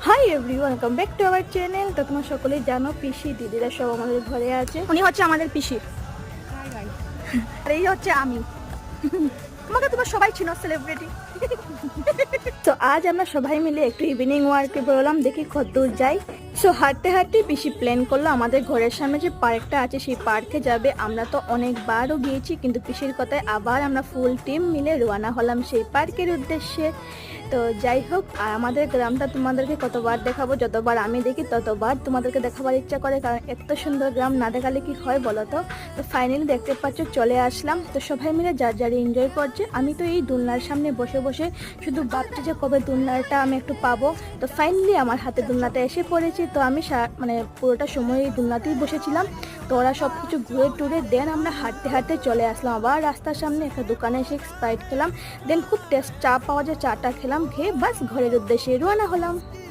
Hi everyone, welcome back to our channel. তো তোমরা সকলেই জানো পিসি দিদিরা সব আমাদের ঘরে আছে। উনি হচ্ছে আমাদের পিসি, আর এই হচ্ছে আমি। তোমাকে তোমার সবাই চিনো, সেলিব্রিটি। তো আজ আমরা সবাই মিলে একটু ইভিনিং ওয়ার্কে বেরোলাম, দেখি কতদূর যাই। সো হাঁটতে হাঁটতে পিসি প্ল্যান করলো আমাদের ঘরের সামনে যে পার্কটা আছে সেই পার্কে যাবে। আমরা তো অনেকবারও গিয়েছি, কিন্তু পিসির কথায় আবার আমরা ফুল টিম মিলে রওনা হলাম সেই পার্কের উদ্দেশ্যে। তো যাই হোক, আর আমাদের গ্রামটা তোমাদেরকে কতবার দেখাবো, যতবার আমি দেখি ততবার তোমাদেরকে দেখাবার ইচ্ছা করে, কারণ এত সুন্দর গ্রাম না দেখালে কি হয় বলো তো। তো ফাইনালি দেখতে পাচ্ছ চলে আসলাম। তো সবাই মিলে যার যার এনজয় করছে। আমি তো এই দোলনার সামনে বসে বসে শুধু ভাবছি যে কবে দোলনাটা আমি একটু পাবো। তো ফাইনালি আমার হাতে দোলনাটা এসে পড়েছে। তো আমি মানে পুরোটা সময় এই দোলনাতেই বসেছিলাম। তো ওরা সব কিছু ঘুরে টুরে দেন আমরা হাঁটতে হাঁটতে চলে আসলাম আবার রাস্তার সামনে একটা দোকানে এসে স্প্রাইট খেলাম। দেন খুব টেস্ট চা পাওয়া যায়, চাটা খেলাম, খেয়ে বাস ঘরের উদ্দেশ্যে রওনা হলাম।